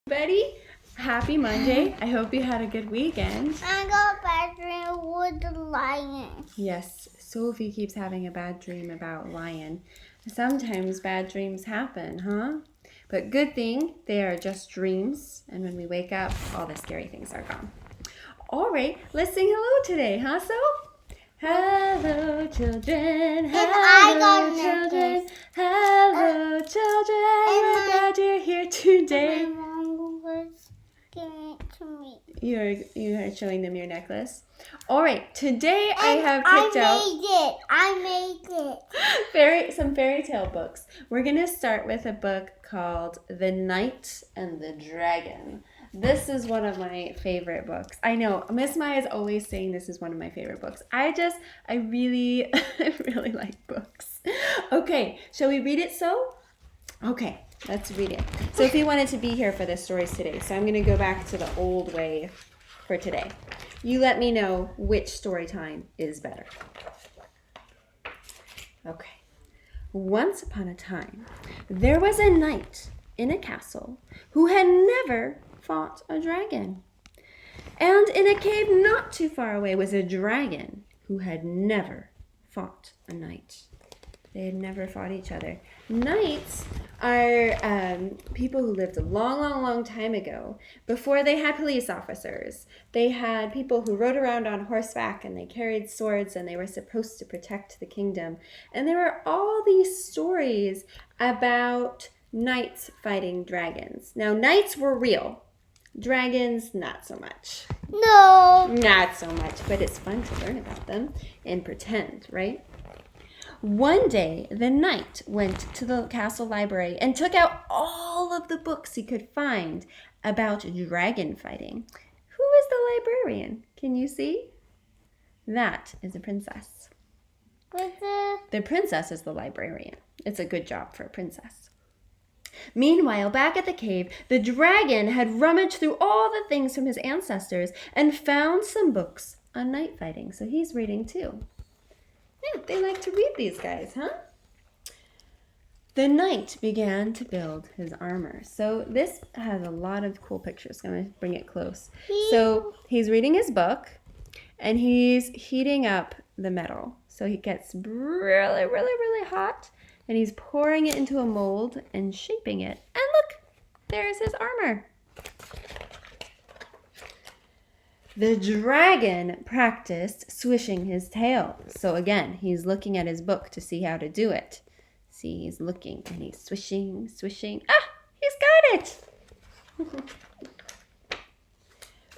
Betty, happy Monday. I hope you had a good weekend. I got a bad dream with the lion. Yes, Sophie keeps having a bad dream about lion. Sometimes bad dreams happen, huh? But good thing they are just dreams, and when we wake up, all the scary things are gone. All right, let's sing hello today, huh, So? Hello, children. Hello, children. Hello, children. We're glad you're here today. My mom was giving it to me. You are showing them your necklace. All right, today I have picked out I made it. some fairy tale books. We're gonna start with a book called The Knight and the Dragon. This is one of my favorite books. I know Miss Maya is always saying this is one of my favorite books. I really like books. Okay, shall we read it, So? Okay, let's read it. Sophie wanted to be here for the stories today, so I'm going to go back to the old way for today. You let me know which story time is better. Okay. Once upon a time, there was a knight in a castle who had never fought a dragon. And in a cave not too far away was a dragon who had never fought a knight. They had never fought each other. Knights are people who lived a long time ago, before they had police officers. They had people who rode around on horseback and they carried swords and they were supposed to protect the kingdom. And there were all these stories about knights fighting dragons. Now, knights were real. Dragons, not so much. No. Not so much, but it's fun to learn about them and pretend, right? One day, the knight went to the castle library and took out all of the books he could find about dragon fighting. Who is the librarian? Can you see? That is a princess. The princess is the librarian. It's a good job for a princess. Meanwhile, back at the cave, the dragon had rummaged through all the things from his ancestors and found some books on knight fighting. So he's reading too. Yeah, they like to read, these guys, huh? The knight began to build his armor. So this has a lot of cool pictures. I'm going to bring it close. So he's reading his book, and he's heating up the metal. So he gets really hot, and he's pouring it into a mold and shaping it. And look, there's his armor. The dragon practiced swishing his tail. So again, he's looking at his book to see how to do it. See, he's looking and he's swishing. Ah, he's got it.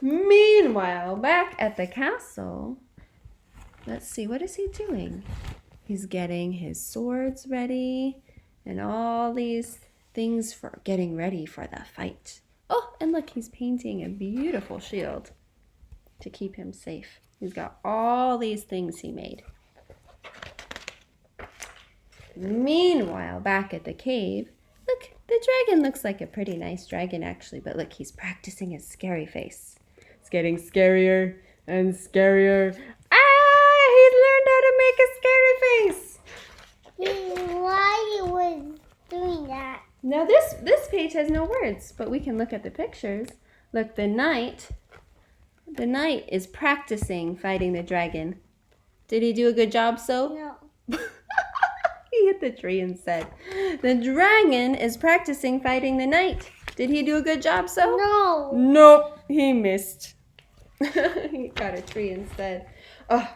Meanwhile, back at the castle, let's see, what is he doing? He's getting his swords ready and all these things for getting ready for the fight. Oh, and look, he's painting a beautiful shield to keep him safe. He's got all these things he made. Meanwhile, back at the cave, look, the dragon looks like a pretty nice dragon actually, but look, he's practicing his scary face. It's getting scarier and scarier. Ah, he's learned how to make a scary face. Why you was doing that? Now this page has no words, but we can look at the pictures. Look, the knight is practicing fighting the dragon. Did he do a good job, So? No. He hit the tree instead. The dragon is practicing fighting the knight. Did he do a good job, So? No. Nope, he missed. He got a tree instead. Oh,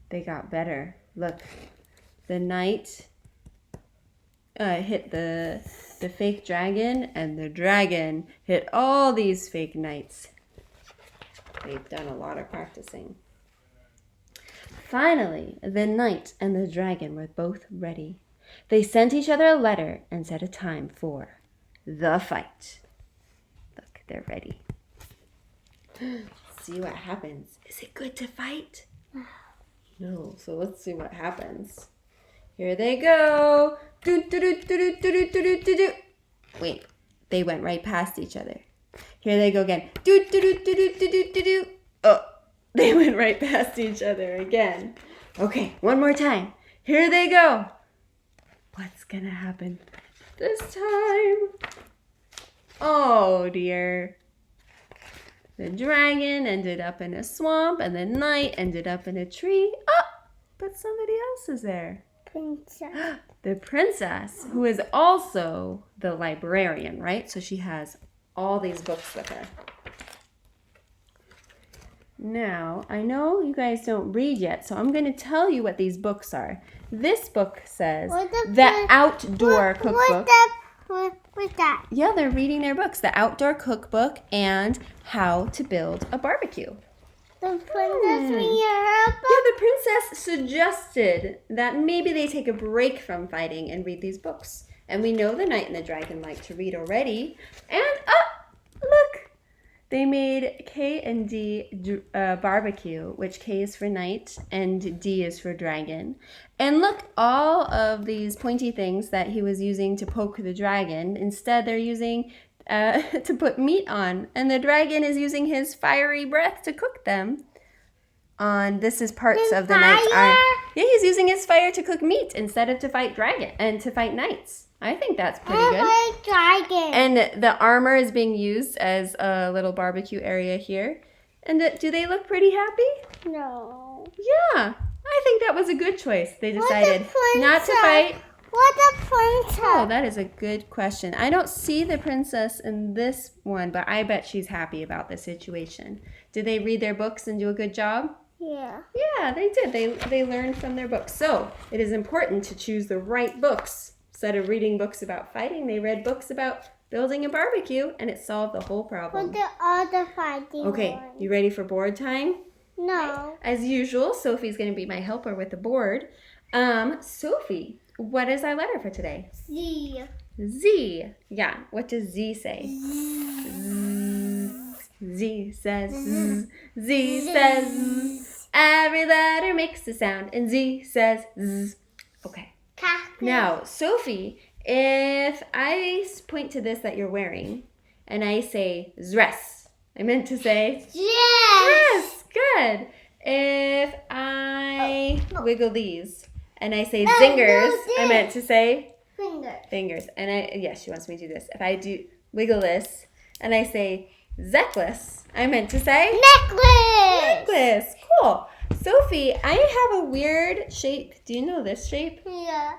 they got better. Look, the knight hit the fake dragon, and the dragon hit all these fake knights. They've done a lot of practicing. Finally, the knight and the dragon were both ready. They sent each other a letter and set a time for the fight. Look, they're ready. See what happens. Is it good to fight? No, so let's see what happens. Here they go. Wait, they went right past each other. Here they go again. Oh, they went right past each other again. Okay, one more time. Here they go. What's gonna happen this time? Oh, dear. The dragon ended up in a swamp, and the knight ended up in a tree. Oh, but somebody else is there. Princess. The princess, who is also the librarian, right? So she has all these books with her. Now, I know you guys don't read yet, so I'm going to tell you what these books are. This book says The Outdoor Cookbook. What's that? Yeah, they're reading their books. The Outdoor Cookbook and How to Build a Barbecue. The princess reading her book? Yeah, the princess suggested that maybe they take a break from fighting and read these books. And we know the knight and the dragon like to read already. And, look! They made K and D barbecue, which K is for knight and D is for dragon. And look, all of these pointy things that he was using to poke the dragon, instead they're using to put meat on. And the dragon is using his fiery breath to cook them. This is parts of the knight's arm. Yeah, he's using his fire to cook meat instead of to fight dragon and to fight knights. I think that's pretty good. I like dragon. And the armor is being used as a little barbecue area here. And do they look pretty happy? No. Yeah, I think that was a good choice. They decided not to fight. What a princess? Oh, that is a good question. I don't see the princess in this one, but I bet she's happy about the situation. Did they read their books and do a good job? Yeah. Yeah, they did. They learned from their books. So it is important to choose the right books. Instead of reading books about fighting, they read books about building a barbecue, and it solved the whole problem. What the other fighting Okay, one? you ready for board time? No. As usual, Sophie's going to be my helper with the board. Sophie, what is our letter for today? Z. Z. Yeah, what does Z say? Z says Z. Z says Z. Every letter makes a sound, and Z says Z. Okay. Now, Sophie, if I point to this that you're wearing, and I say dress, I meant to say Yes. Good. If I wiggle these, and I say zingers, I meant to say fingers. And yes, she wants me to do this. If I do wiggle this, and I say necklace, I meant to say necklace. Cool. Sophie, I have a weird shape. Do you know this shape? Yeah.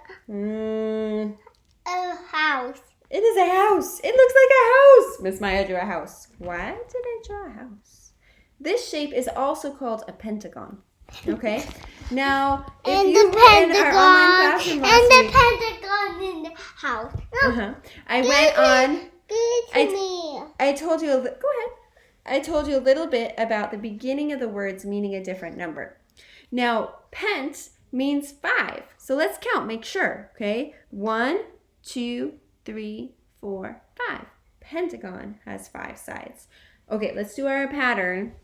A house. It is a house. It looks like a house. Miss Maya drew a house. Why did I draw a house? This shape is also called a pentagon. Okay? Now, if you were in our online classroom last week, pentagon in the house. I went on. Give it to me. I told you. Go ahead. I told you a little bit about the beginning of the words meaning a different number. Now, pent means 5. So let's count. Make sure. Okay? 1, 2, 3, 4, 5. Pentagon has 5 sides. Okay, let's do our pattern.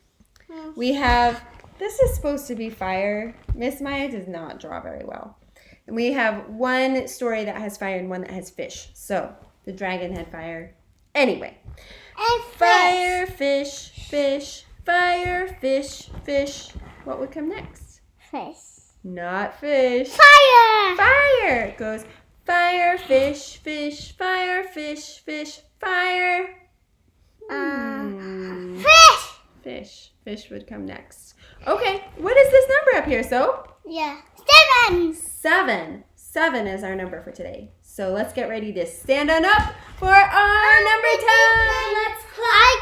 We have, this is supposed to be fire. Miss Maya does not draw very well. And we have one story that has fire and one that has fish. So the dragon had fire. Anyway. And Fire, fish, fish, fire, fish, fish. What would come next? Fish. Not fish. Fire. Fire. It goes fire, fish, fish, fire, fish, fish, fire. Fish. Fish. Fish would come next. Okay, what is this number up here, so? Yeah. 7. 7. 7 is our number for today. So let's get ready to stand on up for our number time. Let's clap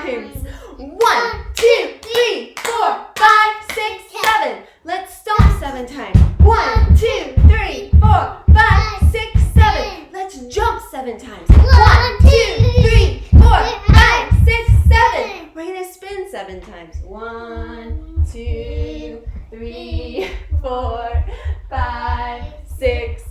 7 times. 1, 2, 3, 4, 5, 6, 7. Let's stomp 7 times. 1, 2, 3, 4, 5, 6, 7. Let's jump 7 times. 1, 2, 3, 4, 5, 6, 7. We're going to spin 7 times. 1, 2, 3, 4, 5, 6,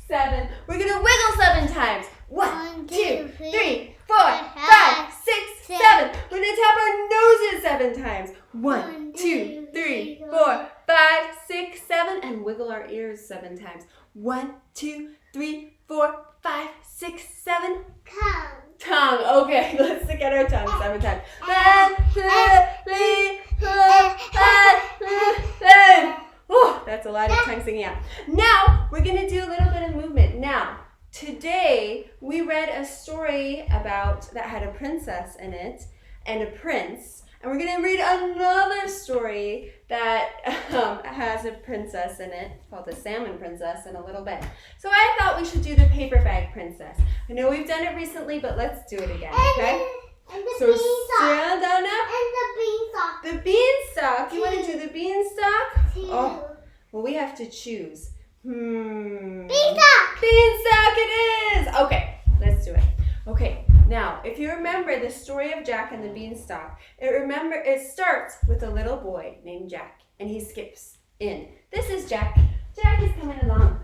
7. We're going to wiggle 7 times. 1, 2, 3, 4, 5, 6, 7. We're going to tap our noses 7 times. 1, 2, 3, 4, 5, 6, 7. And wiggle our ears 7 times. 1, 2, 3, 4, 5, 6, 7. Tongue. Okay, let's stick out our tongue 7 times. 1, 2, 3, 4, 5, 6, 7. Oh, that's a lot of tongue singing out. Now, we're going to do a little bit of movement. Now, Today, we read a story that had a princess in it and a prince. And we're going to read another story that has a princess in it, called the Salmon Princess, in a little bit. So I thought we should do the Paper Bag Princess. I know we've done it recently, but let's do it again, okay? And the So beanstalk. stand on up. And the beanstalk. The beanstalk. You want to do the beanstalk? Two. Oh, well, we have to choose. Beanstalk. Beanstalk it is! Okay, let's do it. Okay, now, if you remember the story of Jack and the Beanstalk, it starts with a little boy named Jack, and he skips in. This is Jack. Jack is coming along.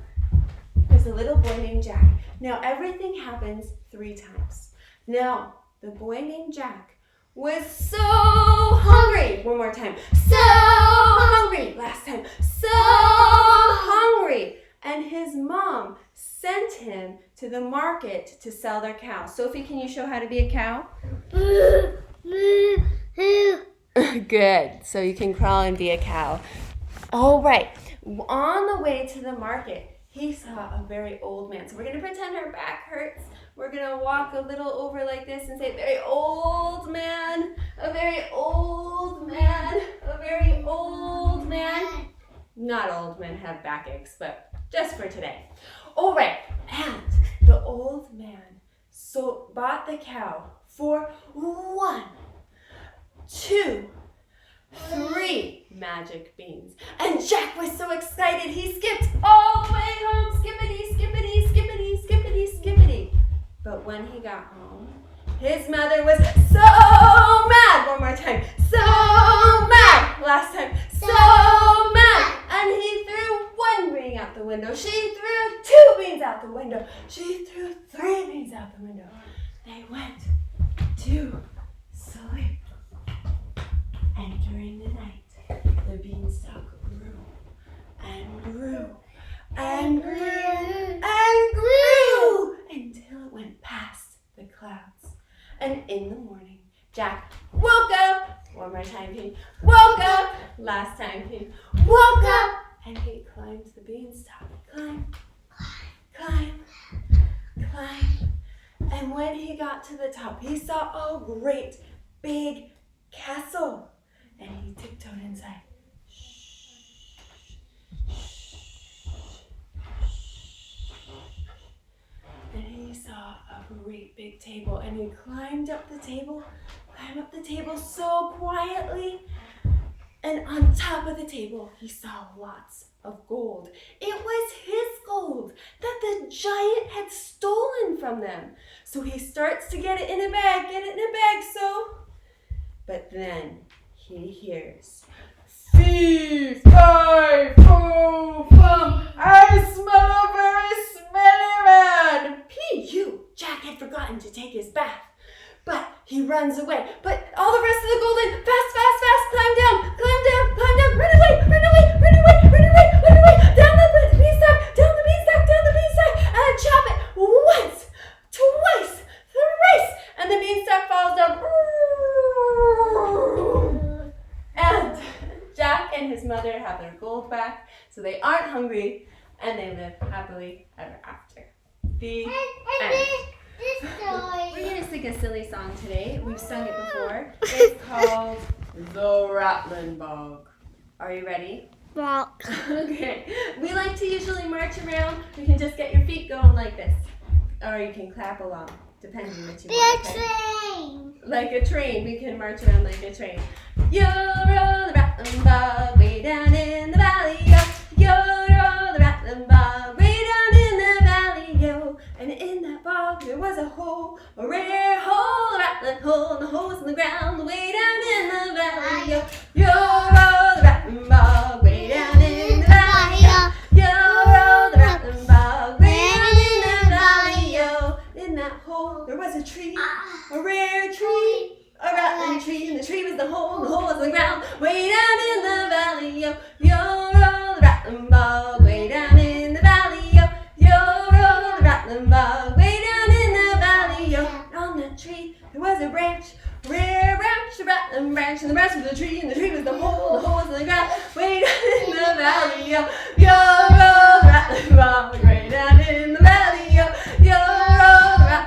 There's a little boy named Jack. Now, everything happens 3 times. Now, the boy named Jack was so hungry. One more time. So hungry. Last time. So hungry. And his mom sent him to the market to sell their cow. Sophie, can you show how to be a cow? Good. So you can crawl and be a cow. All right. On the way to the market, he saw a very old man. So we're going to pretend our back hurts. We're going to walk a little over like this and say, very old man, a very old man, a very old man. Not all old men have backaches, but just for today. All right, and the old man bought the cow for 1, 2, 3 magic beans. And Jack was so excited, he skipped all the way home, skippity, skippity, skippity, skippity, skippity. But when he got home, his mother was so mad. One more time. So mad. Last time. So mad. And he threw 1 bean out the window. She threw 2 beans out the window. She threw 3 beans out the window. They went to sleep. And during the night, the beanstalk grew and grew and grew and grew until it went past the clouds. And in the morning, Jack woke up. One more time, he woke up. Last time, he woke up. And he climbed the beanstalk. Climb, climb, climb. And when he got to the top, he saw a great big castle. And he tiptoed inside. And he saw a great big table, and he climbed up the table so quietly. And on top of the table, he saw lots of gold. It was his gold that the giant had stolen from them. So he starts to get it in a bag, But then he hears, fee, fi, fo, fum, I smell a very smelly man. P.U. Jack had forgotten to take his bath. But he runs away. But all the rest of the golden, fast, climb down, run away, down the beanstalk, and chop it once, twice, thrice, and the beanstalk falls down. And Jack and his mother have their gold back, so they aren't hungry, and they live happily ever after. The end. We're going to sing a silly song today. We've sung it before. It's called The Rattling Bog. Are you ready? Rock. Okay. We like to usually march around. You can just get your feet going like this. Or you can clap along, depending on what you want. Be a train. Like a train. We can march around like a train. Yo, roll the rattling bog way down in the valley, yo. Yo, roll the rattling bog way down in the valley, yo. And in that bog there was a hole, a rare hole, a rattling hole, and the hole was in the ground, way down in the valley, yo. Yo, roll the rattling bog way down in the valley, yo. Yo, roll the rattling bog way down in the valley, yo. In that hole there was a tree, a rare tree, a rattling tree, and the tree was the hole was in the ground, way down in the valley, yo. Yo, roll the rattling bog way down in the valley, yo. Yo, roll the rattling bog way down in the valley, yo. And on that tree there was a branch, rare branch, a rattling branch, and the branch was the tree, and the tree was the hole was in the ground, way down in the valley, yo. Yo, roll the rattling bog way down in the valley, yo.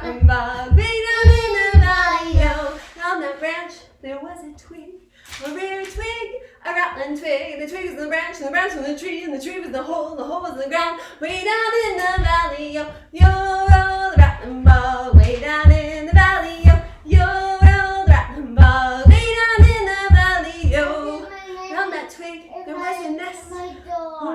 rattling bug, way down in the valley, yo. On that branch there was a twig, a rare twig, a rattling twig, and the twig was in the branch was in the tree, and the tree was in the hole was in the ground, way down in the valley, yo. Yo, roll the rattling bug, way down in the valley, yo. Yo, roll the rattling bug, way down in the valley, yo. On that twig there was a nest, a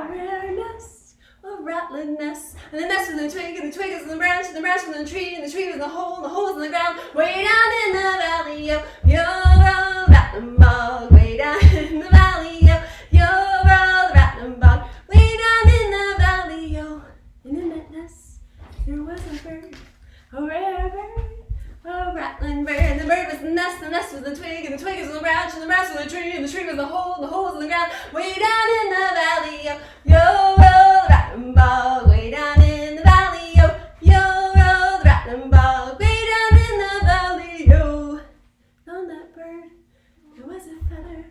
rare nest, a rattling nest, and the nest was in the twig, and the twig was in the branch was in the tree, and the tree was in the hole was in the ground, way down in the valley, yo. Yo, roll the rattling bug, way down in the valley, yo. Yo, roll the rattling bug, way down in the valley, yo. And in that nest there was a bird, a rare bird, a rattling bird, and the bird was in the nest was in the twig, and the twig was in the branch was in the tree, and the tree was in the hole was in the ground, way down in the valley, yo. Yo, roll the rattling bug, way down in the valley, yo. Yo, roll the rattling bug, way down in the valley, yo. On that bird there was a feather,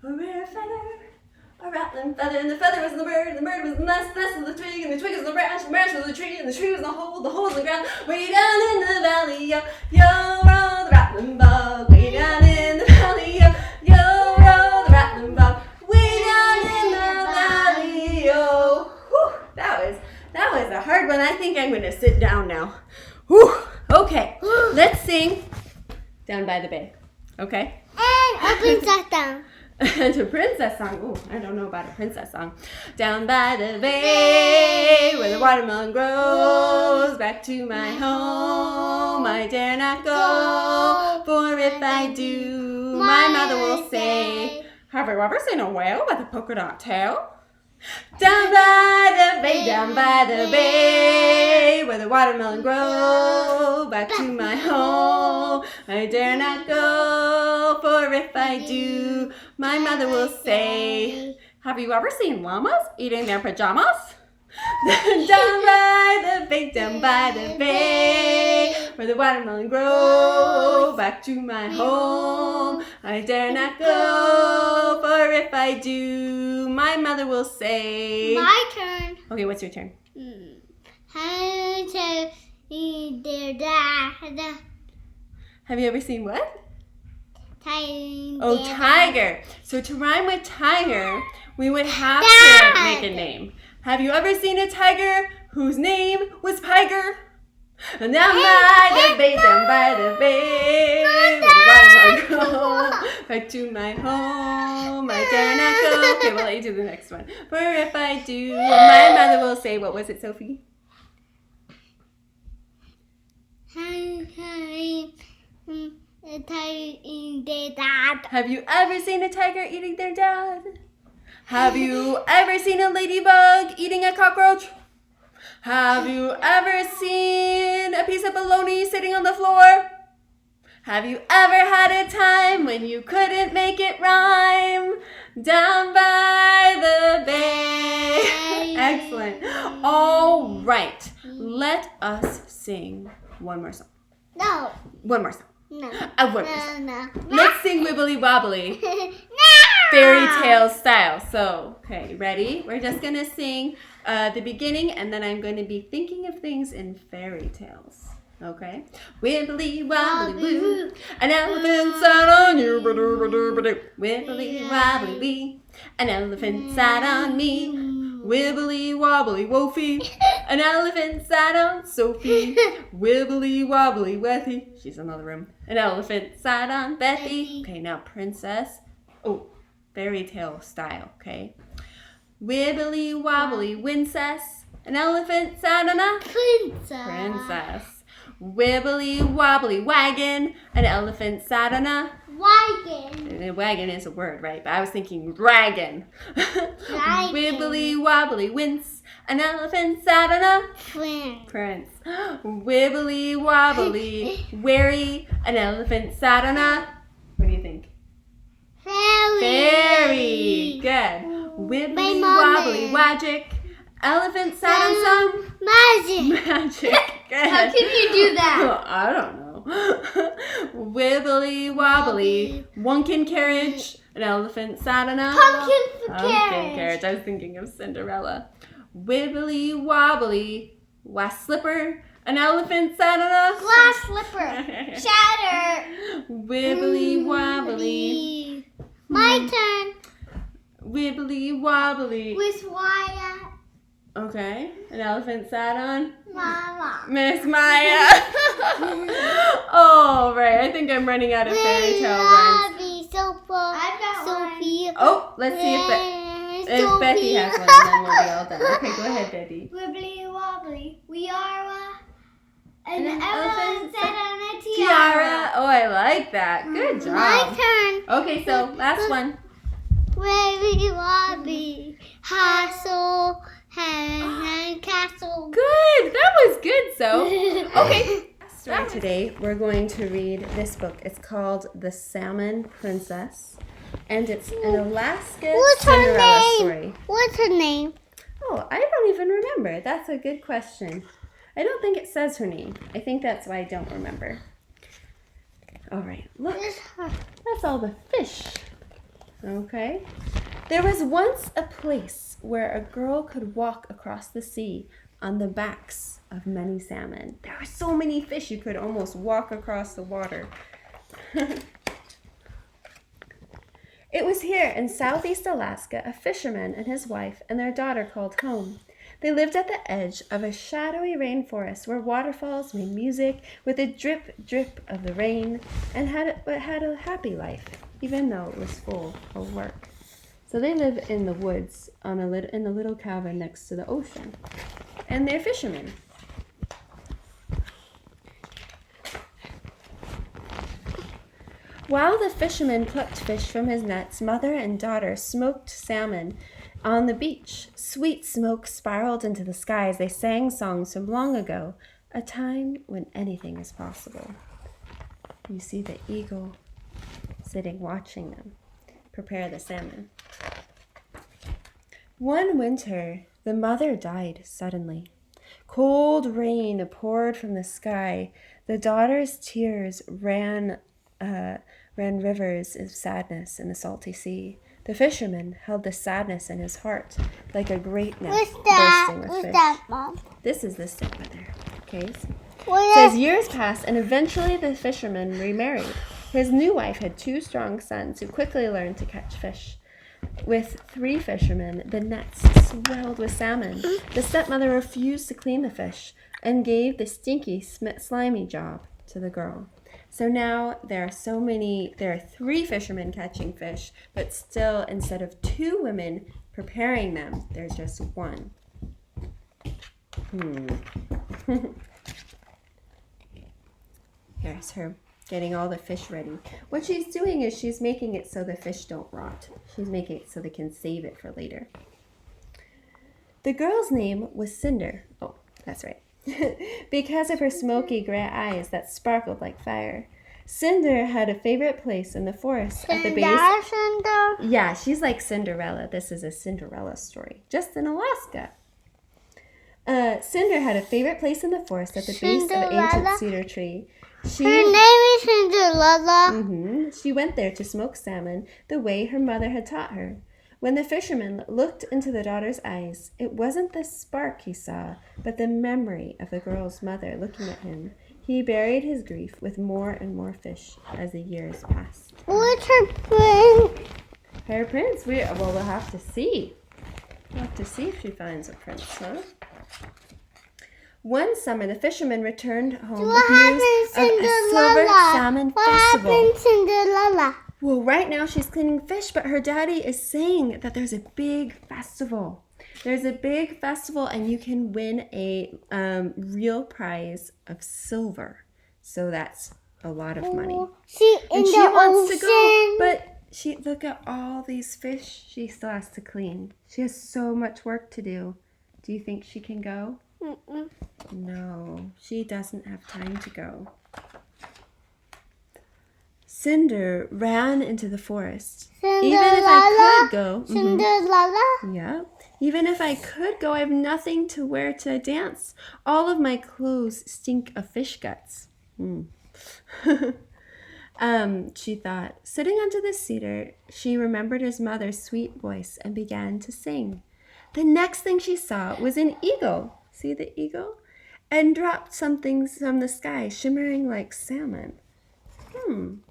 a rare feather, a rattling feather, and the feather was in the bird, and the bird was in the nest was in the twig, and the twig was in the branch was in the tree, and the tree was in the hole was in the ground, way down in the valley, yo. Yo, roll the rattling bug, way down in the valley, yo. Yo, roll the rattling bug, way down in the valley, yo. Whew, that was a hard one. I think I'm going to sit down now. Whew, okay, let's sing Down by the Bay, okay? And a princess down. And a princess song. Oh, I don't know about a princess song. Down by the bay, where the watermelon grows, back to my home I dare not go, for if I do, my mother will say, have you ever seen a whale with a polka dot tail? Down by the bay, where the watermelon grows, back to my home I dare not go, for if I do, my mother will say, have you ever seen llamas eating their pajamas? Down by the bay, where the watermelon grows, back to my home I dare not go, for if I do, my mother will say. My turn. Okay, what's your turn? How to eat their dad. Have you ever seen what? Tiger. Oh, tiger. So to rhyme with tiger, we would have to make a name. Have you ever seen a tiger whose name was Piger? And down by the bay, where the watermelon grows, back to my home I dare not go. Okay, we'll let you do the next one. For if I do, my mother will say, what was it, Sophie? A tiger eating their dad. Have you ever seen a tiger eating their dad? Have you ever seen a ladybug eating a cockroach? Have you ever seen a piece of bologna sitting on the floor? Have you ever had a time when you couldn't make it rhyme? Down by the bay. Excellent. All right. Let us sing one more song. No. One more song. No. One more song. No. Let's sing Wibbly Wobbly. No. Fairy tale style. So, okay, ready? We're just going to sing the beginning, and then I'm going to be thinking of things in fairy tales. Okay? Wibbly wobbly woo, an elephant sat on you. Wibbly wobbly wee, an elephant sat on me. Wibbly wobbly woofy, an elephant sat on Sophie. Wibbly wobbly Wethy, she's in another room. An elephant sat on Bethy. Okay, now princess. Oh, fairy tale style, okay? Wibbly wobbly wincess, an elephant sat on a princess. Wibbly wobbly wagon, an elephant sat on a Wagon. Wagon is a word, right? But I was thinking dragon. Wibbly wobbly wince, an elephant sat on a prince. Wibbly wobbly wary, an elephant sat on a, what do you think? Fairy. Good. Wibbly wobbly wagic, elephant sat on some magic. Good. How can you do that? I don't know. Wibbly wobbly wonkin carriage, an elephant sat on a pumpkin carriage. I was thinking of Cinderella. Wibbly wobbly was slipper, An elephant sat on a glass slipper. Shatter. Wibbly wobbly. My turn. Wibbly wobbly. With Wyatt. Okay. An elephant sat on Mama. Miss Maya. Oh, right. I think I'm running out of fairy tale rhymes. I've got Sophie. Oh, let's see if Betty has one, and then we'll be all done. Okay, go ahead, Betty. Wibbly wobbly. We are an An elephant elephant sat on a Tiara. Oh, I like that. Good job. My turn. Okay, so last one. Wibbly wobbly. Castle. And castle. Good. That was good, so. Okay. Story today, we're going to read this book. It's called The Salmon Princess, and it's an Alaska Cinderella story. What's her name? Oh, I don't even remember. That's a good question. I don't think it says her name. I think that's why I don't remember. All right, look. That's all the fish. Okay. There was once a place where a girl could walk across the sea on the backs of many salmon. There were so many fish you could almost walk across the water. It was here in southeast Alaska a fisherman and his wife and their daughter called home. They lived at the edge of a shadowy rainforest where waterfalls made music with a drip, drip of the rain, and had a happy life, even though it was full of work. So they live in the woods in a little cabin next to the ocean. And they're fishermen. While the fisherman plucked fish from his nets, mother and daughter smoked salmon on the beach. Sweet smoke spiraled into the sky as they sang songs from long ago, a time when anything is possible. You see the eagle sitting watching them prepare the salmon. One winter, the mother died suddenly. Cold rain poured from the sky. The daughter's tears ran rivers of sadness in the salty sea. The fisherman held the sadness in his heart like a great net bursting with fish. What's that, Mom? This is the stepmother. Okay. So as years passed, and eventually the fisherman remarried. His new wife had 2 strong sons who quickly learned to catch fish. With 3 fishermen, the nets swelled with salmon. The stepmother refused to clean the fish and gave the stinky, slimy job to the girl. So now there are 3 fishermen catching fish, but still, instead of 2 women preparing them, there's just 1. Here's her getting all the fish ready. What she's doing is she's making it so the fish don't rot. She's making it so they can save it for later. The girl's name was Cinder. Oh, that's right. Because of her smoky gray eyes that sparkled like fire. Cinder had a favorite place in the forest at the base. Cinder? Yeah, she's like Cinderella. This is a Cinderella story, just in Alaska. Cinder had a favorite place in the forest at the base of an ancient cedar tree. Her name is Cinderella. She went there to smoke salmon the way her mother had taught her. When the fisherman looked into the daughter's eyes, it wasn't the spark he saw, but the memory of the girl's mother looking at him. He buried his grief with more and more fish as the years passed. What's her prince? Her prince? We'll have to see. We'll have to see if she finds a prince, huh? One summer, the fisherman returned home with news of a silver salmon festival. What happened, Cinderella? Well, right now she's cleaning fish, but her daddy is saying that there's a big festival. There's a big festival, and you can win a real prize of silver. So that's a lot of money. And she the wants ocean. to go, but look at all these fish she still has to clean. She has so much work to do. Do you think she can go? No, she doesn't have time to go. Cinder ran into the forest. Cinderella? Even if I could go. Cinderella? Yeah. Even if I could go, I have nothing to wear to dance. All of my clothes stink of fish guts. She thought. Sitting under the cedar, she remembered his mother's sweet voice and began to sing. The next thing she saw was an eagle. See the eagle? and dropped something from the sky, shimmering like salmon.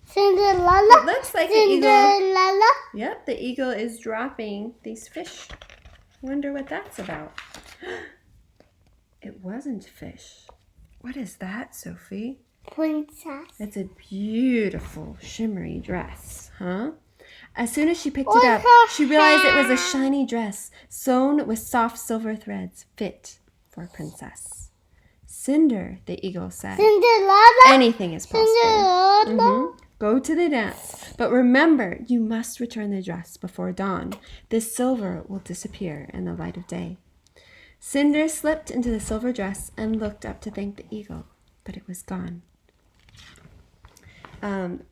Cinderella. It looks like the eagle. Cinderella. Yep, the eagle is dropping these fish. Wonder what that's about. It wasn't fish. What is that, Sophie? Princess. It's a beautiful, shimmery dress, huh? As soon as she picked it up, she realized it was a shiny dress sewn with soft silver threads, fit for a princess. Cinder, the eagle said. Cinderella. Anything is possible. Cinderella. Go to the dance. But remember, you must return the dress before dawn. This silver will disappear in the light of day. Cinder slipped into the silver dress and looked up to thank the eagle, but it was gone.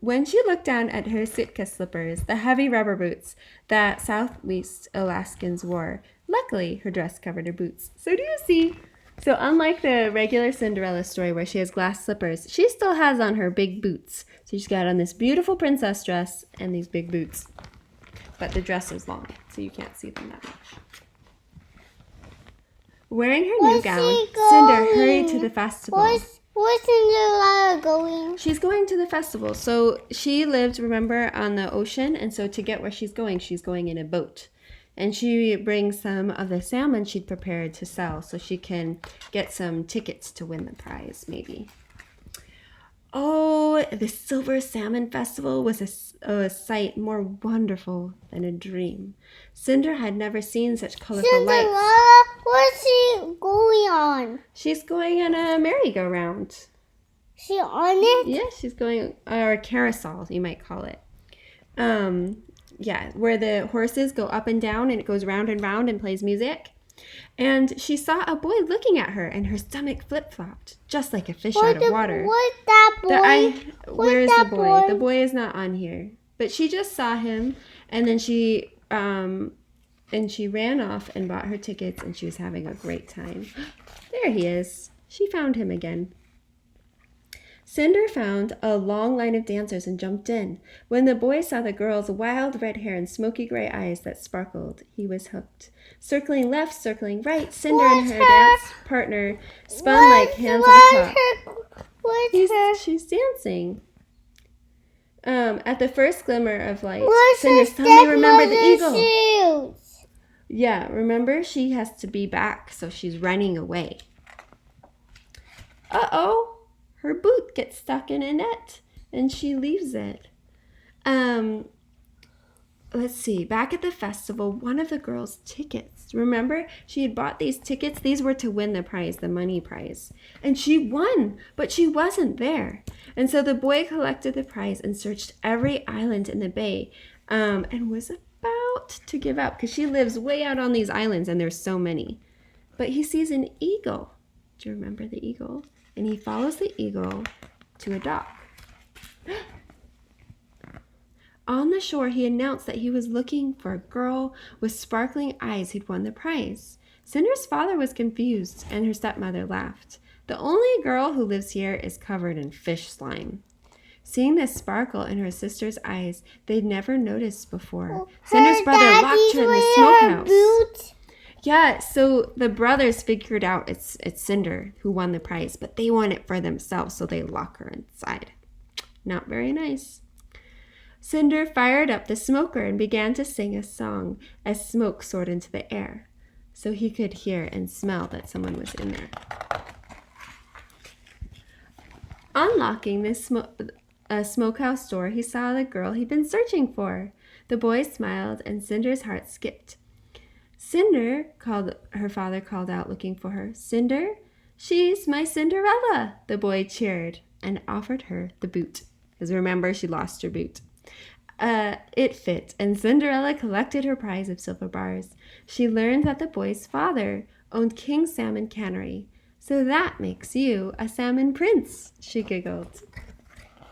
When she looked down at her Sitka slippers, the heavy rubber boots that Southwest Alaskans wore, luckily her dress covered her boots. So do you see? So unlike the regular Cinderella story where she has glass slippers, she still has on her big boots. So she's got on this beautiful princess dress and these big boots. But the dress is long, so you can't see them that much. Wearing her new gown, Cinder hurried to the festival. Where's Cinderella going? She's going to the festival. So she lived, remember, on the ocean. And so to get where she's going in a boat. And she brings some of the salmon she'd prepared to sell so she can get some tickets to win the prize, maybe. Oh, the Silver Salmon Festival was a sight more wonderful than a dream. Cinder had never seen such colorful lights. Cinderella, where's she going on? She's going on a merry-go-round. She on it? Yeah, she's going, or a carousel, you might call it. Yeah, where the horses go up and down and it goes round and round and plays music. And she saw a boy looking at her and her stomach flip-flopped, just like a fish out of water. Where's that boy? Where's the boy? The boy is not on here. But she just saw him and then she ran off and bought her tickets and she was having a great time. There he is. She found him again. Cinder found a long line of dancers and jumped in. When the boy saw the girl's wild red hair and smoky gray eyes that sparkled, he was hooked. Circling left, circling right, Cinder and her dance partner spun like hands of a clock. She's dancing. At the first glimmer of light, Cinder suddenly remembered the eagle. Shoes? Yeah, remember? She has to be back, so she's running away. Uh-oh. Her boot gets stuck in a net, and she leaves it. Let's see. Back at the festival, one of the girls' tickets. Remember, she had bought these tickets. These were to win the prize, the money prize. And she won, but she wasn't there. And so the boy collected the prize and searched every island in the bay and was about to give up because she lives way out on these islands, and there's so many. But he sees an eagle. Do you remember the eagle? And he follows the eagle to a dock. On the shore, he announced that he was looking for a girl with sparkling eyes who'd won the prize. Cinder's father was confused, and her stepmother laughed. The only girl who lives here is covered in fish slime. Seeing the sparkle in her sister's eyes, they'd never noticed before. Cinder's brother locked her in the smokehouse. Yeah, so the brothers figured out it's Cinder who won the prize, but they want it for themselves, so they lock her inside. Not very nice. Cinder fired up the smoker and began to sing a song as smoke soared into the air, so he could hear and smell that someone was in there. Unlocking this smokehouse door, he saw the girl he'd been searching for. The boy smiled, and Cinder's heart skipped. Cinder, her father called out, looking for her. Cinder, she's my Cinderella, the boy cheered and offered her the boot. Because remember, she lost her boot. It fit, and Cinderella collected her prize of silver bars. She learned that the boy's father owned King Salmon Cannery. So that makes you a salmon prince, she giggled.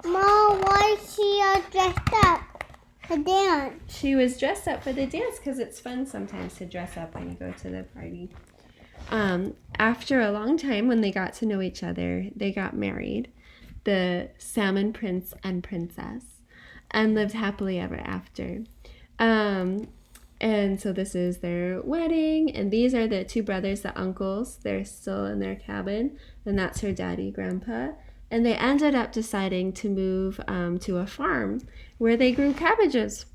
Mom, why is she dressed up? A dance. She was dressed up for the dance because it's fun sometimes to dress up when you go to the party. After a long time, when they got to know each other, they got married, the salmon prince and princess, and lived happily ever after. And so this is their wedding, and these are the two brothers, the uncles. They're still in their cabin, and that's her daddy, Grandpa. And they ended up deciding to move to a farm where they grew cabbages.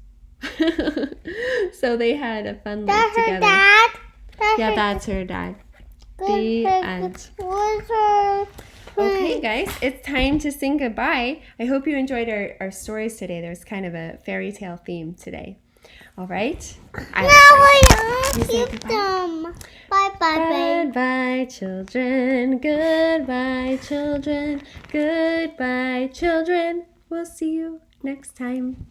So they had a fun life That's her together. dad? Yeah, that's her dad. The end. What's her Okay, guys, it's time to sing goodbye. I hope you enjoyed our stories today. There was kind of a fairy tale theme today. All right? I say keep them. Bye bye, babe. Goodbye, children. Goodbye, children. Goodbye, children. We'll see you next time.